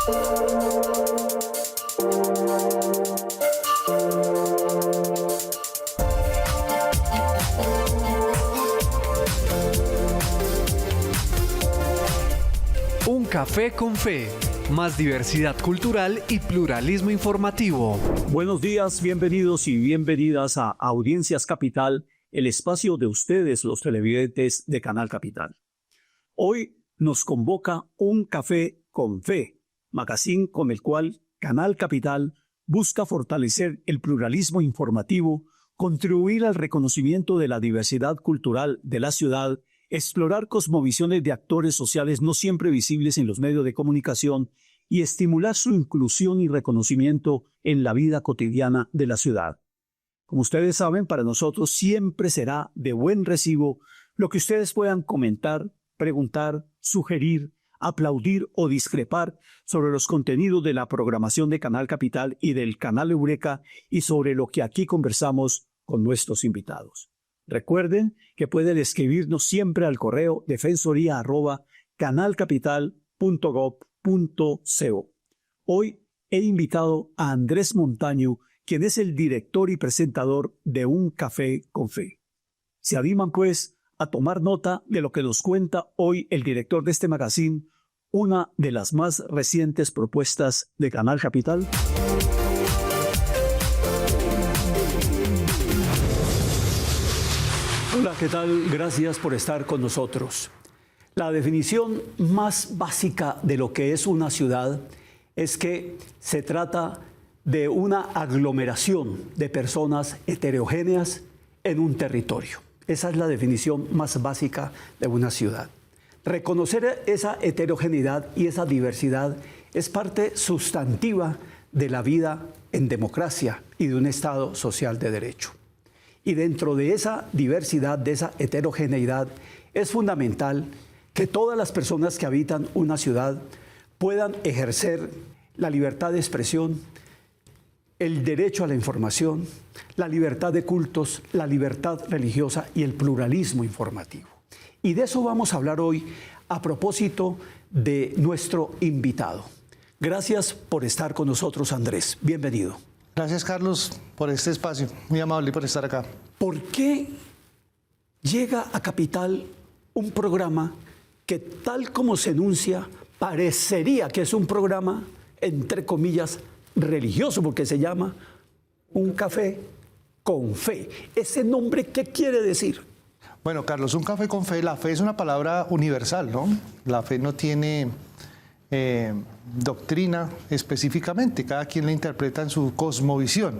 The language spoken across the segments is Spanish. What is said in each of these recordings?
Un café con fe, más diversidad cultural y pluralismo informativo. Buenos días, bienvenidos y bienvenidas a Audiencias Capital, el espacio de ustedes, los televidentes de Canal Capital. Hoy nos convoca Un Café con Fe, magazine con el cual Canal Capital busca fortalecer el pluralismo informativo, contribuir al reconocimiento de la diversidad cultural de la ciudad, explorar cosmovisiones de actores sociales no siempre visibles en los medios de comunicación y estimular su inclusión y reconocimiento en la vida cotidiana de la ciudad. Como ustedes saben, para nosotros siempre será de buen recibo lo que ustedes puedan comentar, preguntar, sugerir, aplaudir o discrepar sobre los contenidos de la programación de Canal Capital y del Canal Eureka y sobre lo que aquí conversamos con nuestros invitados. Recuerden que pueden escribirnos siempre al correo defensoría@canalcapital.gov.co. Hoy he invitado a Andrés Montaño, quien es el director y presentador de Un Café con Fe. ¿Se animan, pues, a tomar nota de lo que nos cuenta hoy el director de este magazine, una de las más recientes propuestas de Canal Capital? Hola, ¿qué tal? Gracias por estar con nosotros. La definición más básica de lo que es una ciudad es que se trata de una aglomeración de personas heterogéneas en un territorio. Esa es la definición más básica de una ciudad. Reconocer esa heterogeneidad y esa diversidad es parte sustantiva de la vida en democracia y de un Estado social de derecho. Y dentro de esa diversidad, de esa heterogeneidad, es fundamental que todas las personas que habitan una ciudad puedan ejercer la libertad de expresión, el derecho a la información, la libertad de cultos, la libertad religiosa y el pluralismo informativo. Y de eso vamos a hablar hoy a propósito de nuestro invitado. Gracias por estar con nosotros, Andrés. Bienvenido. Gracias, Carlos, por este espacio. Muy amable por estar acá. ¿Por qué llega a Capital un programa que, tal como se enuncia, parecería que es un programa, entre comillas, religioso, porque se llama Un Café con Fe? ¿Ese nombre qué quiere decir? Bueno, Carlos, Un Café con Fe, la fe es una palabra universal, ¿no? La fe no tiene doctrina específicamente, cada quien la interpreta en su cosmovisión.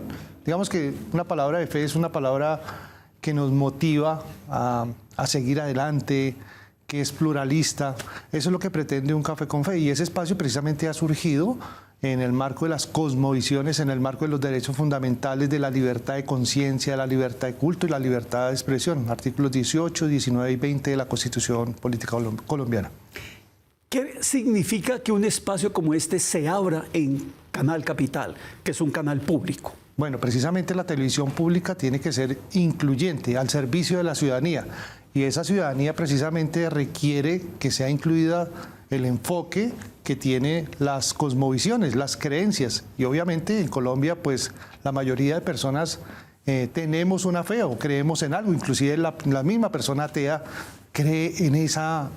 Digamos que una palabra de fe es una palabra que nos motiva a seguir adelante, que es pluralista. Eso es lo que pretende Un Café con Fe, y ese espacio precisamente ha surgido en el marco de las cosmovisiones, en el marco de los derechos fundamentales de la libertad de conciencia, la libertad de culto y la libertad de expresión, artículos 18, 19 y 20 de la Constitución Política Colombiana. ¿Qué significa que un espacio como este se abra en Canal Capital, que es un canal público? Bueno, precisamente la televisión pública tiene que ser incluyente, al servicio de la ciudadanía. Y esa ciudadanía precisamente requiere que sea incluida el enfoque que tiene las cosmovisiones, las creencias. Y obviamente en Colombia, pues la mayoría de personas tenemos una fe o creemos en algo, inclusive la misma persona atea cree en esa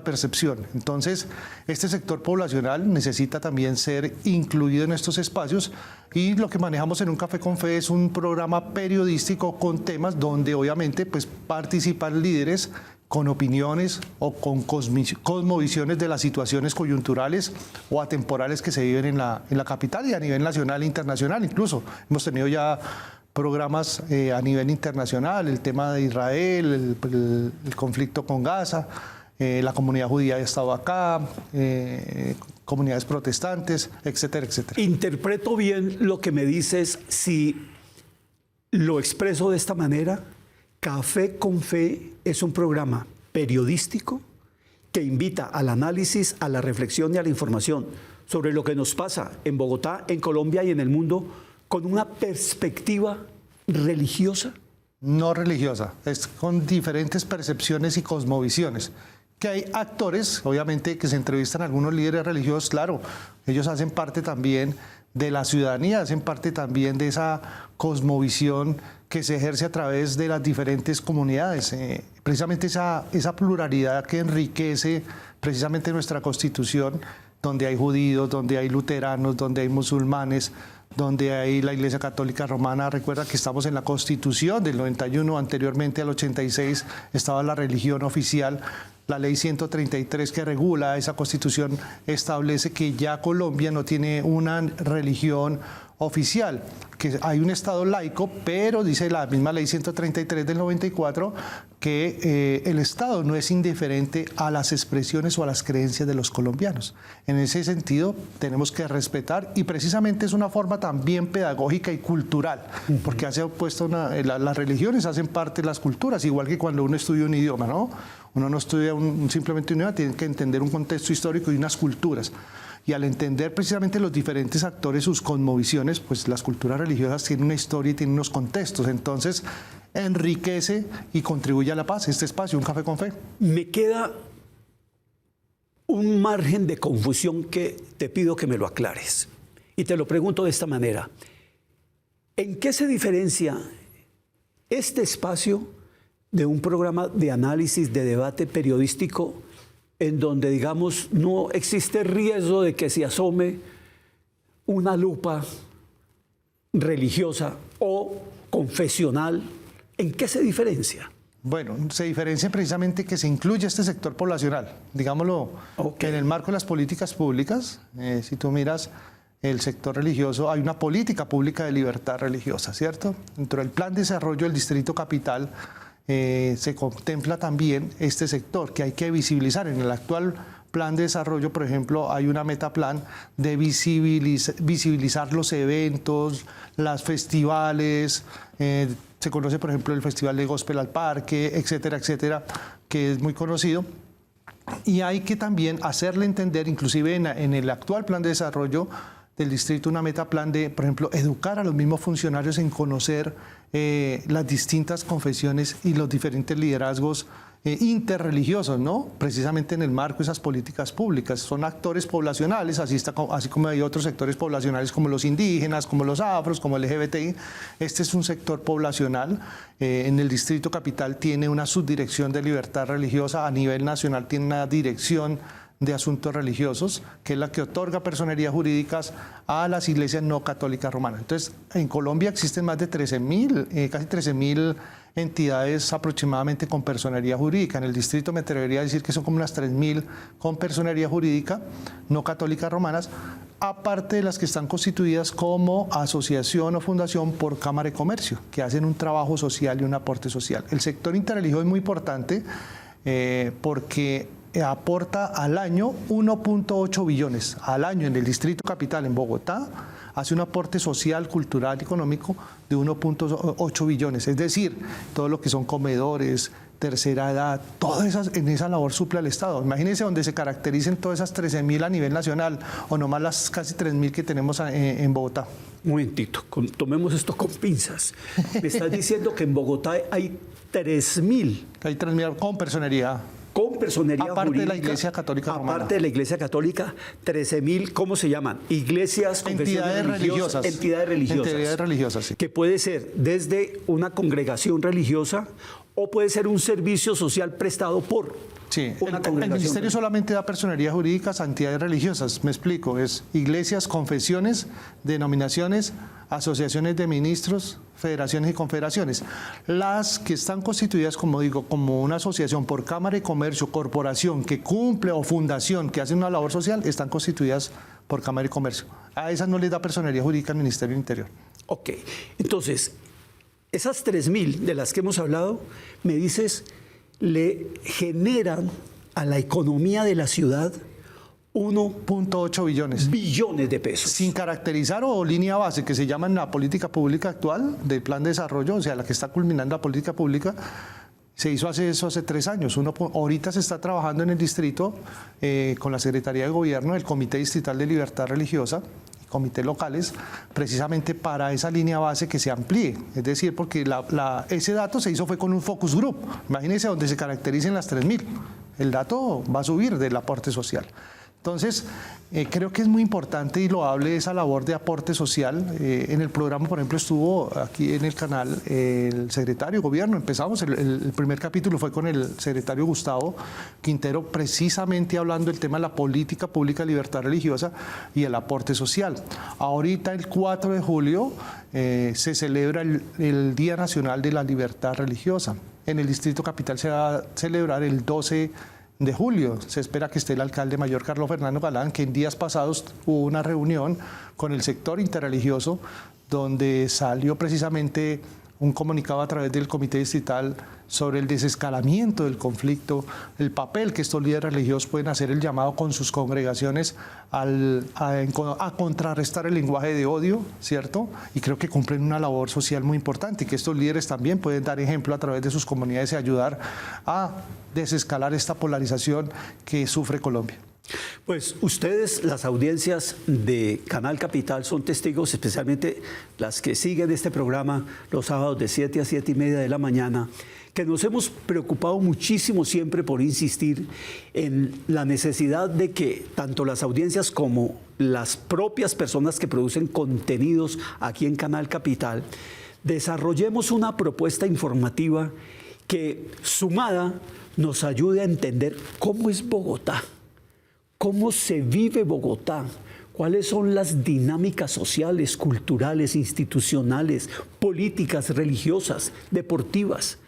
percepción. Entonces, este sector poblacional necesita también ser incluido en estos espacios, y lo que manejamos en Un Café con Fe es un programa periodístico con temas donde obviamente pues participan líderes con opiniones o con cosmovisiones de las situaciones coyunturales o atemporales que se viven en la capital y a nivel nacional e internacional. Incluso hemos tenido ya programas a nivel internacional, el tema de Israel, el conflicto con Gaza, la comunidad judía ha estado acá, comunidades protestantes, etcétera, etcétera. ¿Interpreto bien lo que me dices si lo expreso de esta manera? Café con Fe es un programa periodístico que invita al análisis, a la reflexión y a la información sobre lo que nos pasa en Bogotá, en Colombia y en el mundo, con una perspectiva religiosa. No religiosa, es con diferentes percepciones y cosmovisiones Que hay actores, obviamente, que se entrevistan a algunos líderes religiosos, claro, ellos hacen parte también de la ciudadanía, hacen parte también de esa cosmovisión que se ejerce a través de las diferentes comunidades. Precisamente esa pluralidad que enriquece precisamente nuestra Constitución, donde hay judíos, donde hay luteranos, donde hay musulmanes, donde hay la Iglesia Católica Romana. Recuerda que estamos en la Constitución del 91, anteriormente al 86 estaba la religión oficial. La ley 133 que regula esa Constitución establece que ya Colombia no tiene una religión oficial, que hay un Estado laico, pero dice la misma ley 133 del 94 que el Estado no es indiferente a las expresiones o a las creencias de los colombianos. En ese sentido tenemos que respetar, y precisamente es una forma también pedagógica y cultural, porque hace opuesto las religiones hacen parte de las culturas, igual que cuando uno estudia un idioma, ¿no? Uno no estudia simplemente un idioma, tiene que entender un contexto histórico y unas culturas. Y al entender precisamente los diferentes actores, sus cosmovisiones, pues las culturas religiosas tienen una historia y tienen unos contextos. Entonces, enriquece y contribuye a la paz este espacio, un café con fe. Me queda un margen de confusión que te pido que me lo aclares. Y te lo pregunto de esta manera. ¿En qué se diferencia este espacio de un programa de análisis, de debate periodístico, en donde, digamos, no existe riesgo de que se asome una lupa religiosa o confesional? ¿En qué se diferencia? Bueno, se diferencia precisamente que se incluye este sector poblacional. Digámoslo, que en el marco de las políticas públicas, si tú miras el sector religioso, hay una política pública de libertad religiosa, ¿cierto? Dentro del plan de desarrollo del Distrito Capital, se contempla también este sector que hay que visibilizar. En el actual plan de desarrollo, por ejemplo, hay una metaplan de visibilizar los eventos, las festivales, se conoce, por ejemplo, el Festival de Gospel al Parque, etcétera, etcétera, que es muy conocido. Y hay que también hacerle entender, inclusive en el actual plan de desarrollo del distrito, una metaplan de, por ejemplo, educar a los mismos funcionarios en conocer las distintas confesiones y los diferentes liderazgos interreligiosos, ¿no? Precisamente en el marco de esas políticas públicas. Son actores poblacionales, así como hay otros sectores poblacionales como los indígenas, como los afros, como el LGBTI. Este es un sector poblacional. En el Distrito Capital tiene una subdirección de libertad religiosa, a nivel nacional tiene una dirección de asuntos religiosos, que es la que otorga personerías jurídicas a las iglesias no católicas romanas. Entonces, en Colombia existen más de 13.000, casi 13.000 entidades aproximadamente con personería jurídica. En el distrito me atrevería a decir que son como unas 3.000 con personería jurídica no católicas romanas, aparte de las que están constituidas como asociación o fundación por Cámara de Comercio, que hacen un trabajo social y un aporte social. El sector interreligioso es muy importante porque aporta al año 1.8 billones al año en el Distrito Capital, en Bogotá, hace un aporte social, cultural y económico de 1.8 billones. Es decir, todo lo que son comedores, tercera edad, en esa labor suple al Estado. Imagínense donde se caractericen todas esas 13.000 a nivel nacional, o nomás las casi 3.000 que tenemos en Bogotá. Un momentito, tomemos esto con pinzas. Me estás diciendo que en Bogotá hay 3.000. Hay 3.000 con personería. Con personería aparte jurídica, de la Iglesia Católica Romana. Aparte de la Iglesia Católica, 13.000, ¿cómo se llaman? Iglesias, entidades religiosas. Entidades religiosas. Entidades religiosas, sí. Que puede ser desde una congregación religiosa o puede ser un servicio social prestado por una congregación. El ministerio solamente da personería jurídicas a entidades religiosas. Me explico, es iglesias, confesiones, denominaciones, asociaciones de ministros, federaciones y confederaciones. Las que están constituidas, como digo, como una asociación por Cámara de Comercio, corporación que cumple o fundación que hace una labor social, están constituidas por Cámara de Comercio. A esas no les da personería jurídica al Ministerio del Interior. Ok, entonces, esas 3.000 de las que hemos hablado, me dices, le generan a la economía de la ciudad 1.8 billones. Billones de pesos. Sin caracterizar o línea base, que se llama en la política pública actual del plan de desarrollo, o sea, la que está culminando la política pública, se hizo hace 3 años. Ahorita se está trabajando en el distrito con la Secretaría de Gobierno, el Comité Distrital de Libertad Religiosa, comités locales, precisamente para esa línea base que se amplíe. Es decir, porque ese dato se hizo fue con un focus group. Imagínense donde se caractericen las 3.000. el dato va a subir del aporte social. Entonces, creo que es muy importante y loable esa labor de aporte social. En el programa, por ejemplo, estuvo aquí en el canal el secretario de Gobierno. Empezamos, el primer capítulo fue con el secretario Gustavo Quintero, precisamente hablando del tema de la política pública de libertad religiosa y el aporte social. Ahorita, el 4 de julio, se celebra el Día Nacional de la Libertad Religiosa. En el Distrito Capital se va a celebrar el 12 de julio. Se espera que esté el alcalde mayor Carlos Fernando Galán, que en días pasados hubo una reunión con el sector interreligioso donde salió precisamente un comunicado a través del Comité Distrital sobre el desescalamiento del conflicto, el papel que estos líderes religiosos pueden hacer, el llamado con sus congregaciones a contrarrestar el lenguaje de odio, ¿cierto? Y creo que cumplen una labor social muy importante y que estos líderes también pueden dar ejemplo a través de sus comunidades y ayudar a desescalar esta polarización que sufre Colombia. Pues ustedes, las audiencias de Canal Capital, son testigos, especialmente las que siguen este programa los sábados de 7 a 7 y media de la mañana, que nos hemos preocupado muchísimo siempre por insistir en la necesidad de que tanto las audiencias como las propias personas que producen contenidos aquí en Canal Capital desarrollemos una propuesta informativa que, sumada, nos ayude a entender cómo es Bogotá. ¿Cómo se vive Bogotá? ¿Cuáles son las dinámicas sociales, culturales, institucionales, políticas, religiosas, deportivas,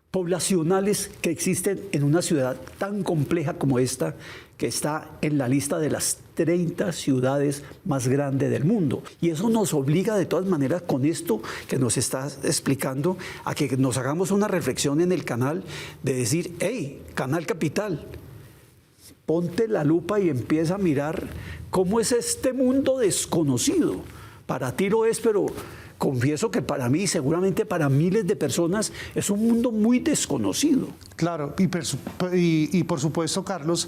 poblacionales que existen en una ciudad tan compleja como esta, que está en la lista de las 30 ciudades más grandes del mundo? Y eso nos obliga de todas maneras, con esto que nos estás explicando, a que nos hagamos una reflexión en el canal de decir, hey, Canal Capital, ponte la lupa y empieza a mirar cómo es este mundo desconocido. Para ti lo es, pero confieso que para mí, seguramente para miles de personas, es un mundo muy desconocido. Claro, y por supuesto, Carlos,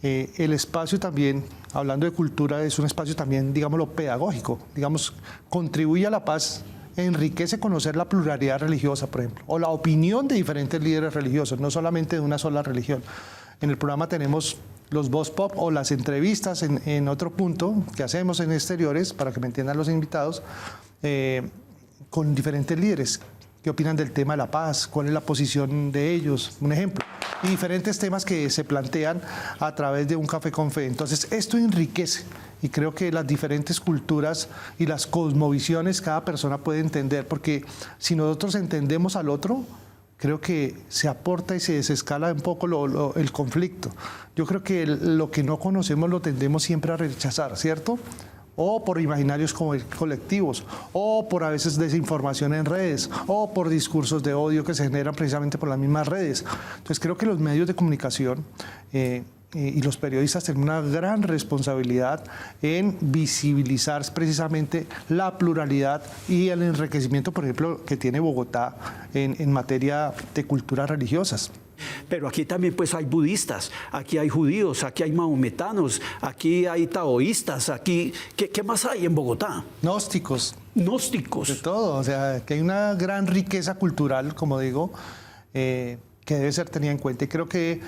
el espacio también, hablando de cultura, es un espacio también, digámoslo, pedagógico. Digamos, contribuye a la paz, enriquece conocer la pluralidad religiosa, por ejemplo, o la opinión de diferentes líderes religiosos, no solamente de una sola religión. En el programa tenemos los Voz Pop o las entrevistas en otro punto que hacemos en exteriores, para que me entiendan los invitados, con diferentes líderes. ¿Qué opinan del tema de la paz? ¿Cuál es la posición de ellos? Un ejemplo. Y diferentes temas que se plantean a través de un café con fe. Entonces, esto enriquece. Y creo que las diferentes culturas y las cosmovisiones cada persona puede entender. Porque si nosotros entendemos al otro, creo que se aporta y se desescala un poco el conflicto. Yo creo que lo que no conocemos lo tendemos siempre a rechazar, ¿cierto? O por imaginarios colectivos, o por a veces desinformación en redes, o por discursos de odio que se generan precisamente por las mismas redes. Entonces creo que los medios de comunicación y los periodistas tienen una gran responsabilidad en visibilizar precisamente la pluralidad y el enriquecimiento, por ejemplo, que tiene Bogotá en materia de culturas religiosas. Pero aquí también pues hay budistas, aquí hay judíos, aquí hay mahometanos, aquí hay taoístas, aquí... ¿Qué más hay en Bogotá? Gnósticos. Gnósticos. De todo, o sea, que hay una gran riqueza cultural, como digo, que debe ser tenida en cuenta. Y creo que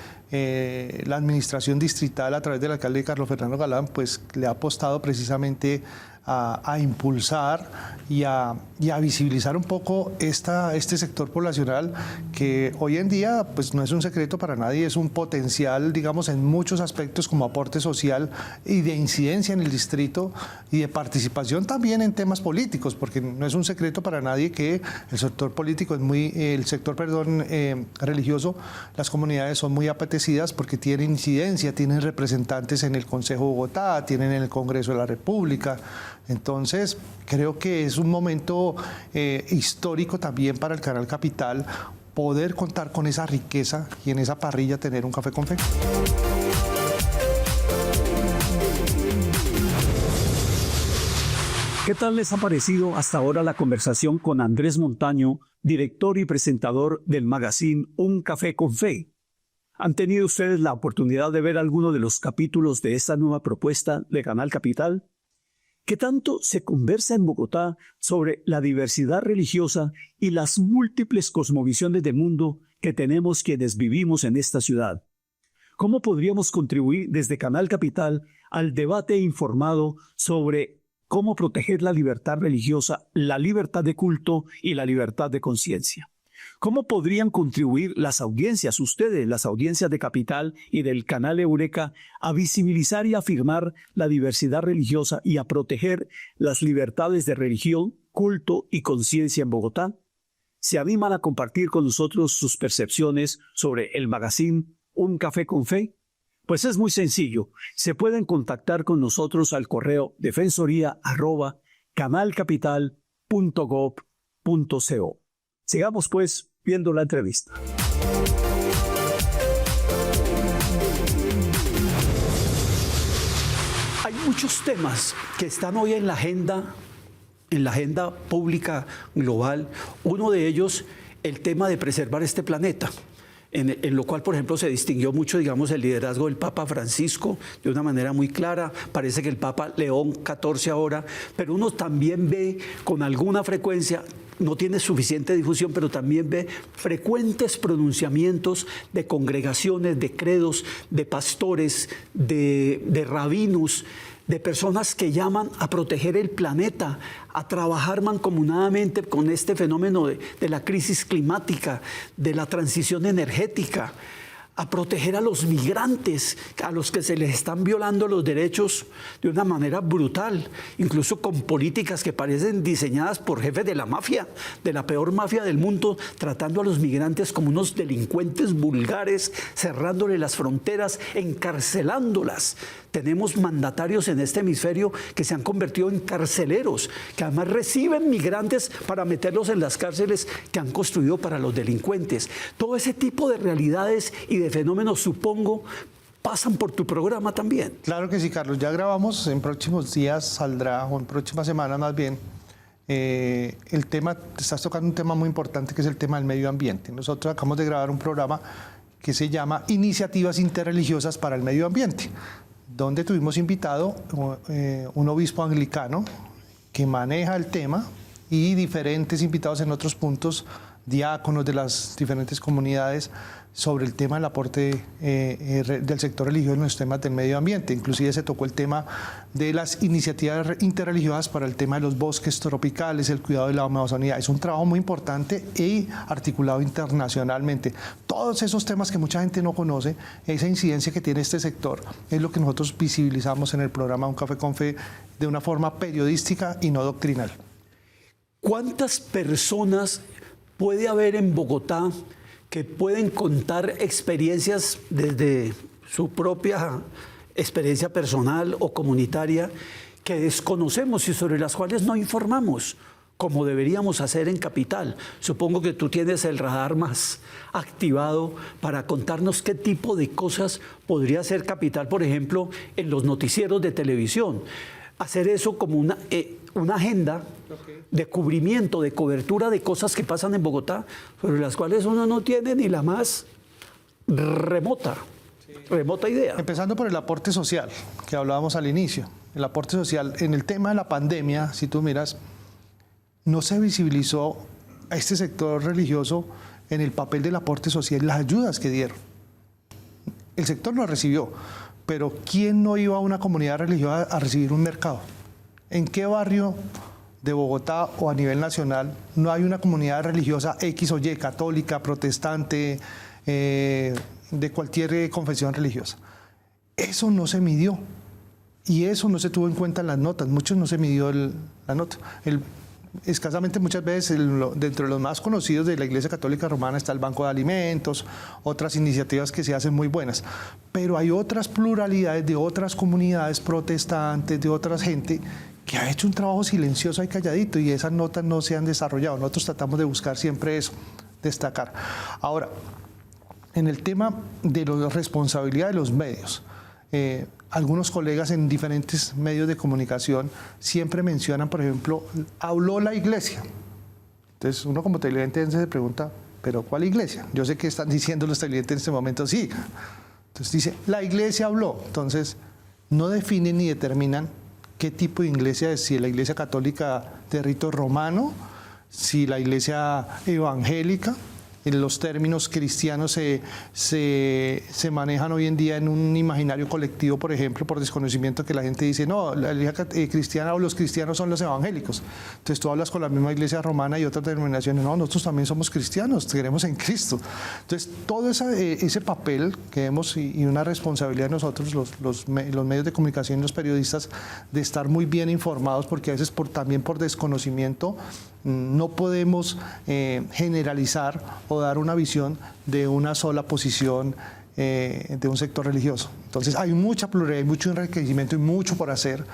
la administración distrital, a través del alcalde Carlos Fernando Galán, pues le ha apostado precisamente a impulsar y a visibilizar un poco este sector poblacional que hoy en día pues no es un secreto para nadie, es un potencial, digamos, en muchos aspectos como aporte social y de incidencia en el distrito y de participación también en temas políticos, porque no es un secreto para nadie que el sector político es religioso, las comunidades son muy apetecidas porque tienen incidencia, tienen representantes en el Consejo de Bogotá, tienen en el Congreso de la República. Entonces, creo que es un momento histórico también para el Canal Capital poder contar con esa riqueza y en esa parrilla tener un café con fe. ¿Qué tal les ha parecido hasta ahora la conversación con Andrés Montaño, director y presentador del magazine Un Café con Fe? ¿Han tenido ustedes la oportunidad de ver alguno de los capítulos de esta nueva propuesta de Canal Capital? ¿Qué tanto se conversa en Bogotá sobre la diversidad religiosa y las múltiples cosmovisiones del mundo que tenemos quienes vivimos en esta ciudad? ¿Cómo podríamos contribuir desde Canal Capital al debate informado sobre cómo proteger la libertad religiosa, la libertad de culto y la libertad de conciencia? ¿Cómo podrían contribuir las audiencias, ustedes, las audiencias de Capital y del canal Eureka, a visibilizar y afirmar la diversidad religiosa y a proteger las libertades de religión, culto y conciencia en Bogotá? ¿Se animan a compartir con nosotros sus percepciones sobre el magazine Un Café con Fe? Pues es muy sencillo. Se pueden contactar con nosotros al correo defensoría@canalcapital.gov.co. Sigamos pues viendo la entrevista. Hay muchos temas que están hoy en la agenda pública global. Uno de ellos, el tema de preservar este planeta. En lo cual, por ejemplo, se distinguió mucho, digamos, el liderazgo del Papa Francisco de una manera muy clara. Parece que el Papa León XIV ahora, pero uno también ve con alguna frecuencia, no tiene suficiente difusión, pero también ve frecuentes pronunciamientos de congregaciones, de credos, de pastores, de rabinos, de personas que llaman a proteger el planeta, a trabajar mancomunadamente con este fenómeno de la crisis climática, de la transición energética, a proteger a los migrantes, a los que se les están violando los derechos de una manera brutal, incluso con políticas que parecen diseñadas por jefes de la mafia, de la peor mafia del mundo, tratando a los migrantes como unos delincuentes vulgares, cerrándole las fronteras, encarcelándolas. Tenemos mandatarios en este hemisferio que se han convertido en carceleros, que además reciben migrantes para meterlos en las cárceles que han construido para los delincuentes. Todo ese tipo de realidades y de fenómenos, supongo, pasan por tu programa también. Claro que sí, Carlos. Ya grabamos, en próximos días saldrá, o en próximas semanas más bien, el tema, estás tocando un tema muy importante que es el tema del medio ambiente. Nosotros acabamos de grabar un programa que se llama Iniciativas Interreligiosas para el Medio Ambiente, donde tuvimos invitado un obispo anglicano que maneja el tema y diferentes invitados en otros puntos, diáconos de las diferentes comunidades, sobre el tema del aporte del sector religioso en los temas del medio ambiente. Inclusive se tocó el tema de las iniciativas interreligiosas para el tema de los bosques tropicales, el cuidado de la Amazonía. Es un trabajo muy importante y articulado internacionalmente. Todos esos temas que mucha gente no conoce, esa incidencia que tiene este sector, es lo que nosotros visibilizamos en el programa Un Café con Fe de una forma periodística y no doctrinal. ¿Cuántas personas puede haber en Bogotá que pueden contar experiencias desde su propia experiencia personal o comunitaria que desconocemos y sobre las cuales no informamos, como deberíamos hacer en Capital? Supongo que tú tienes el radar más activado para contarnos qué tipo de cosas podría hacer Capital, por ejemplo, en los noticieros de televisión. Hacer eso como una agenda de cubrimiento, de cobertura de cosas que pasan en Bogotá, sobre las cuales uno no tiene ni la más remota idea. Empezando por el aporte social, que hablábamos al inicio. El aporte social, en el tema de la pandemia, si tú miras, no se visibilizó a este sector religioso en el papel del aporte social, las ayudas que dieron. El sector lo recibió, pero ¿quién no iba a una comunidad religiosa a recibir un mercado? ¿En qué barrio de Bogotá o a nivel nacional no hay una comunidad religiosa X o Y, católica, protestante, de cualquier confesión religiosa? Eso no se midió y eso no se tuvo en cuenta en las notas. Muchos no se midió la nota. Escasamente muchas veces dentro de los más conocidos de la Iglesia Católica Romana está el Banco de Alimentos, otras iniciativas que se hacen muy buenas, pero hay otras pluralidades de otras comunidades protestantes, de otra gente que ha hecho un trabajo silencioso y calladito y esas notas no se han desarrollado. Nosotros tratamos de buscar siempre eso, destacar. Ahora, en el tema de la responsabilidad de los medios, algunos colegas en diferentes medios de comunicación siempre mencionan, por ejemplo, habló la iglesia. Entonces uno como televidente se pregunta, ¿pero cuál iglesia? Yo sé que están diciendo los televidentes en este momento, sí. Entonces dice, la iglesia habló. Entonces no definen ni determinan qué tipo de iglesia es, si la iglesia católica de rito romano, si la iglesia evangélica, los términos cristianos se manejan hoy en día en un imaginario colectivo, por ejemplo, por desconocimiento, que la gente dice, no, la iglesia cristiana o los cristianos son los evangélicos. Entonces tú hablas con la misma iglesia romana y otras denominaciones, no, nosotros también somos cristianos, creemos en Cristo. Entonces todo ese papel que vemos y una responsabilidad de nosotros, los medios de comunicación y los periodistas, de estar muy bien informados, porque a veces también por desconocimiento no podemos generalizar o dar una visión de una sola posición de un sector religioso. Entonces hay mucha pluralidad, hay mucho enriquecimiento y mucho por hacer.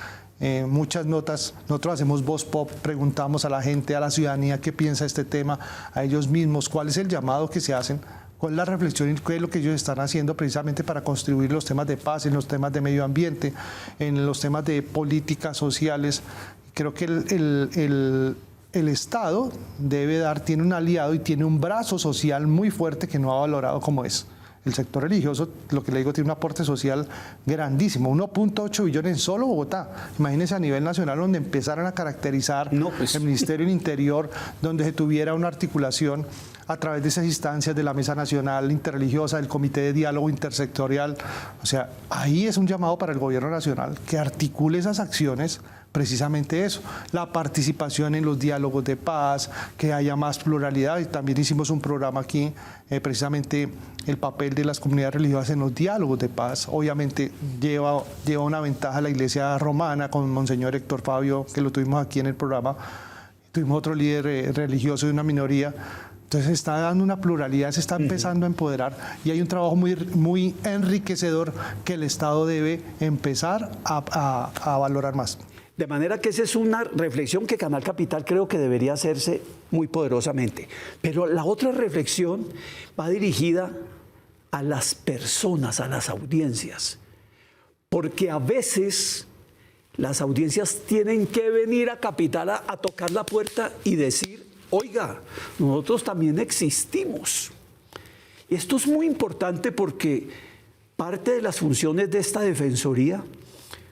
Muchas notas, nosotros hacemos voz pop, preguntamos a la gente, a la ciudadanía qué piensa de este tema, a ellos mismos, cuál es el llamado que se hacen, cuál es la reflexión y qué es lo que ellos están haciendo precisamente para construir los temas de paz, en los temas de medio ambiente, en los temas de políticas sociales. Creo que el Estado tiene un aliado y tiene un brazo social muy fuerte que no ha valorado como es. El sector religioso, lo que le digo, tiene un aporte social grandísimo, 1.8 billones en solo Bogotá. Imagínense a nivel nacional donde empezaran a caracterizar el Ministerio del Interior, donde se tuviera una articulación a través de esas instancias de la Mesa Nacional Interreligiosa, del Comité de Diálogo Intersectorial. O sea, ahí es un llamado para el gobierno nacional que articule esas acciones, precisamente eso, la participación en los diálogos de paz, que haya más pluralidad. Y también hicimos un programa aquí, precisamente el papel de las comunidades religiosas en los diálogos de paz. Obviamente lleva una ventaja la Iglesia Romana con Monseñor Héctor Fabio, que lo tuvimos aquí en el programa. Tuvimos otro líder religioso de una minoría. Entonces se está dando una pluralidad, se está empezando a empoderar y hay un trabajo muy enriquecedor que el Estado debe empezar a valorar más. De manera que esa es una reflexión que Canal Capital creo que debería hacerse muy poderosamente. Pero la otra reflexión va dirigida a las personas, a las audiencias. Porque a veces las audiencias tienen que venir a Capital a tocar la puerta y decir, oiga, nosotros también existimos. Y esto es muy importante porque parte de las funciones de esta defensoría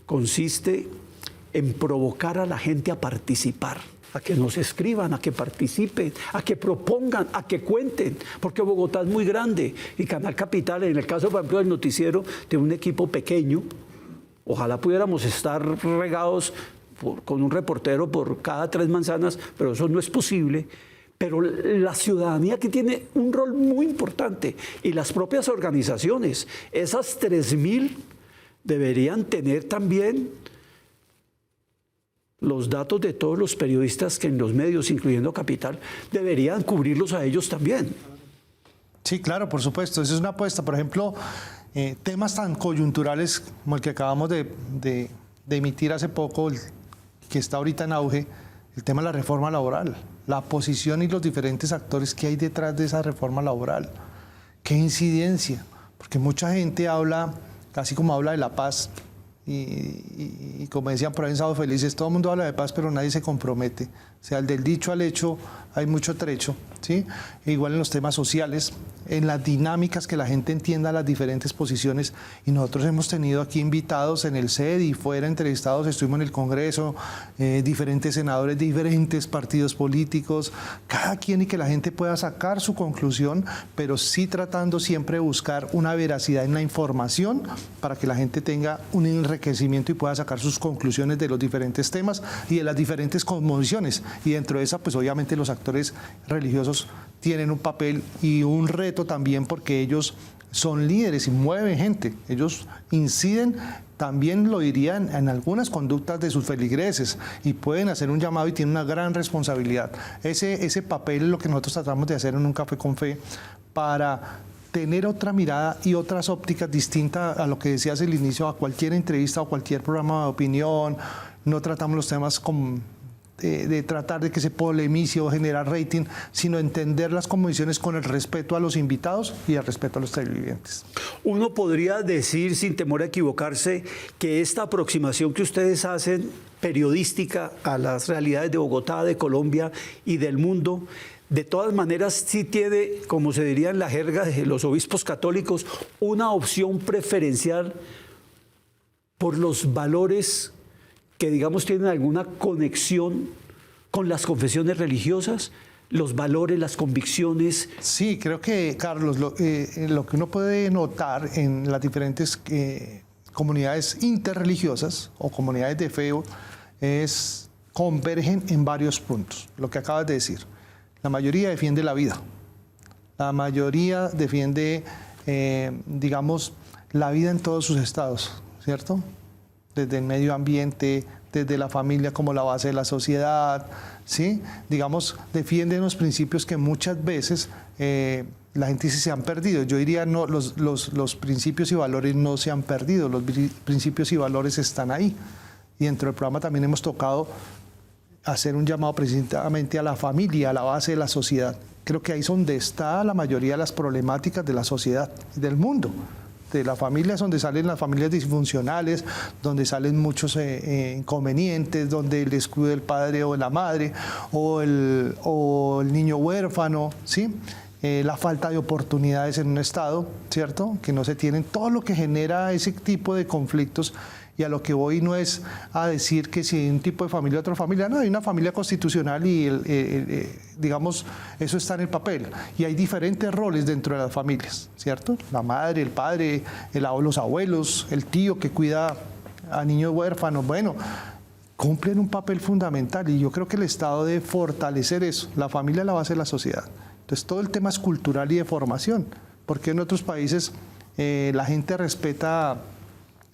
consiste en provocar a la gente a participar, a que nos escriban, a que participen, a que propongan, a que cuenten, porque Bogotá es muy grande y Canal Capital, en el caso, por ejemplo, del noticiero, tiene un equipo pequeño. Ojalá pudiéramos estar regados con un reportero por cada 3 manzanas, pero eso no es posible. Pero la ciudadanía aquí tiene un rol muy importante y las propias organizaciones, esas 3.000 deberían tener también los datos de todos los periodistas que en los medios, incluyendo Capital, deberían cubrirlos a ellos también. Sí, claro, por supuesto. Esa es una apuesta. Por ejemplo, temas tan coyunturales como el que acabamos de emitir hace poco, que está ahorita en auge, el tema de la reforma laboral, la posición y los diferentes actores que hay detrás de esa reforma laboral. ¿Qué incidencia? Porque mucha gente habla, casi como habla de la paz, y como decían por ahí en Sábado Felices, todo el mundo habla de paz, pero nadie se compromete. O sea, del dicho al hecho hay mucho trecho, ¿sí? Igual en los temas sociales, en las dinámicas, que la gente entienda las diferentes posiciones. Y nosotros hemos tenido aquí invitados en el CED y fuera entrevistados, estuvimos en el Congreso, diferentes senadores de diferentes partidos políticos, cada quien, y que la gente pueda sacar su conclusión, pero sí tratando siempre de buscar una veracidad en la información para que la gente tenga un enriquecimiento y pueda sacar sus conclusiones de los diferentes temas y de las diferentes cosmovisiones. Y dentro de esa, pues obviamente los actores religiosos tienen un papel y un reto también, porque ellos son líderes y mueven gente. Ellos inciden, también lo dirían, en algunas conductas de sus feligreses y pueden hacer un llamado y tienen una gran responsabilidad. Ese papel es lo que nosotros tratamos de hacer en Un Café con Fe, para tener otra mirada y otras ópticas distintas a lo que decías al inicio, a cualquier entrevista o cualquier programa de opinión. No tratamos los temas de tratar de que se polemice o generar rating, sino entender las convicciones con el respeto a los invitados y el respeto a los televidentes. Uno podría decir, sin temor a equivocarse, que esta aproximación que ustedes hacen, periodística, a las realidades de Bogotá, de Colombia y del mundo, de todas maneras sí tiene, como se diría en la jerga de los obispos católicos, una opción preferencial por los valores que, digamos, tienen alguna conexión con las confesiones religiosas. los valores, las convicciones. Sí, creo que, Carlos, lo que uno puede notar en las diferentes comunidades interreligiosas o comunidades de fe convergen en varios puntos. Lo que acabas de decir. La mayoría defiende la vida. La mayoría defiende, digamos, la vida en todos sus estados, ¿cierto? Desde el medio ambiente, desde la familia como la base de la sociedad, ¿sí? Digamos, defienden los principios que muchas veces la gente dice se han perdido. Yo diría, no, los principios y valores no se han perdido, los principios y valores están ahí. Y dentro del programa también hemos tocado hacer un llamado precisamente a la familia, a la base de la sociedad. Creo que ahí es donde está la mayoría de las problemáticas de la sociedad y del mundo. De la familia es donde salen las familias disfuncionales, donde salen muchos inconvenientes, donde el descuido del padre o de la madre, o el niño huérfano, ¿sí? La falta de oportunidades en un estado, ¿cierto? Que no se tienen, todo lo que genera ese tipo de conflictos. Y a lo que voy no es a decir que si hay un tipo de familia otra familia, no, hay una familia constitucional y digamos, eso está en el papel. Y hay diferentes roles dentro de las familias, ¿cierto? La madre, el padre, los abuelos, el tío que cuida a niños huérfanos, bueno, cumplen un papel fundamental y yo creo que el Estado debe fortalecer eso. La familia es la base de la sociedad. Entonces todo el tema es cultural y de formación, porque en otros países la gente respeta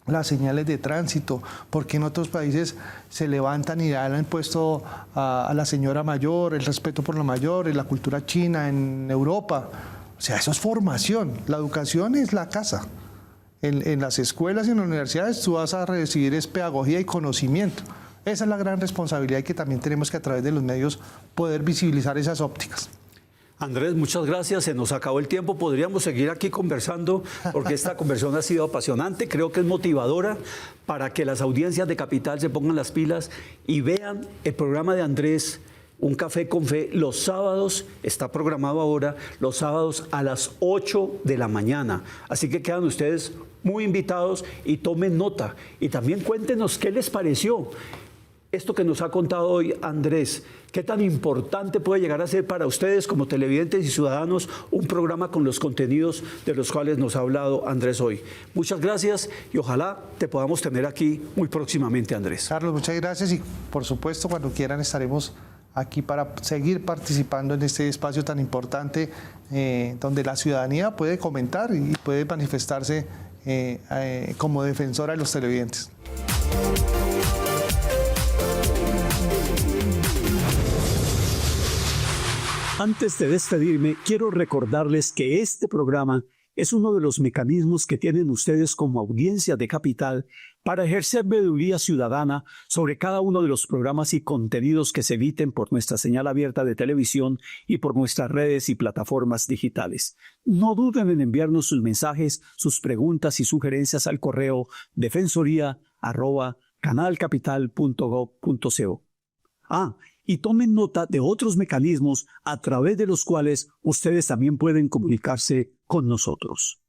las señales de tránsito, porque en otros países se levantan y dan impuesto a la señora mayor, el respeto por la mayor, en la cultura china, en Europa. O sea, eso es formación. La educación es la casa. En las escuelas y en las universidades tú vas a recibir es pedagogía y conocimiento. Esa es la gran responsabilidad y que también tenemos que a través de los medios poder visibilizar esas ópticas. Andrés, muchas gracias. Se nos acabó el tiempo. Podríamos seguir aquí conversando porque esta conversación ha sido apasionante. Creo que es motivadora para que las audiencias de Capital se pongan las pilas y vean el programa de Andrés, Un Café con Fe, los sábados. Está programado ahora los sábados a las 8 de la mañana. Así que quedan ustedes muy invitados y tomen nota. Y también cuéntenos qué les pareció esto que nos ha contado hoy Andrés. ¿Qué tan importante puede llegar a ser para ustedes como televidentes y ciudadanos un programa con los contenidos de los cuales nos ha hablado Andrés hoy? Muchas gracias y ojalá te podamos tener aquí muy próximamente, Andrés. Carlos, muchas gracias y por supuesto cuando quieran estaremos aquí para seguir participando en este espacio tan importante donde la ciudadanía puede comentar y puede manifestarse como defensora de los televidentes. Antes de despedirme, quiero recordarles que este programa es uno de los mecanismos que tienen ustedes como audiencia de Capital para ejercer veeduría ciudadana sobre cada uno de los programas y contenidos que se emiten por nuestra señal abierta de televisión y por nuestras redes y plataformas digitales. No duden en enviarnos sus mensajes, sus preguntas y sugerencias al correo defensoría@canalcapital.gov.co. Y tomen nota de otros mecanismos a través de los cuales ustedes también pueden comunicarse con nosotros.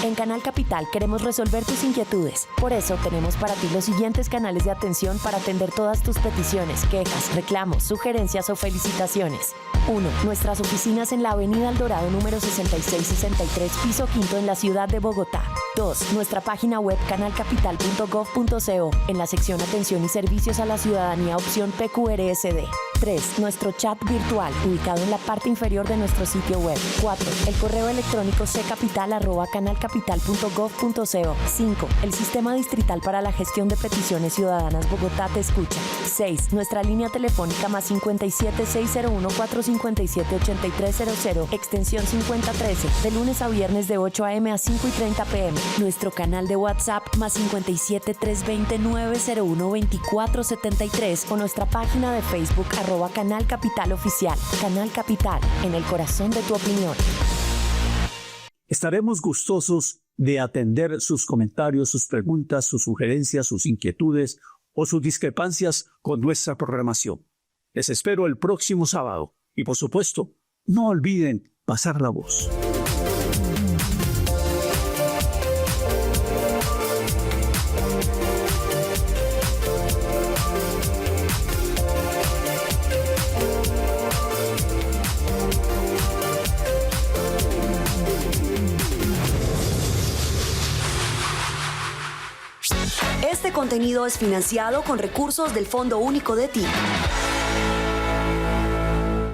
En Canal Capital queremos resolver tus inquietudes. Por eso tenemos para ti los siguientes canales de atención para atender todas tus peticiones, quejas, reclamos, sugerencias o felicitaciones. 1. Nuestras oficinas en la Avenida El Dorado número 6663, piso quinto en la ciudad de Bogotá. 2. Nuestra página web canalcapital.gov.co en la sección Atención y Servicios a la Ciudadanía, opción PQRSD. 3. Nuestro chat virtual, ubicado en la parte inferior de nuestro sitio web. 4. El correo electrónico ccapital@canalcapital.gov.co. 5. El sistema distrital para la gestión de peticiones ciudadanas Bogotá te escucha. 6. Nuestra línea telefónica +57 601 457 8300, extensión 5013, de lunes a viernes de 8 a.m. a 5:30 p.m. Nuestro canal de WhatsApp +57 320 901 2473 o nuestra página de Facebook @Canal Capital Oficial. Canal Capital, en el corazón de tu opinión. Estaremos gustosos de atender sus comentarios, sus preguntas, sus sugerencias, sus inquietudes o sus discrepancias con nuestra programación. Les espero el próximo sábado y, por supuesto, no olviden pasar la voz. contenido es financiado con recursos del Fondo Único de TIC.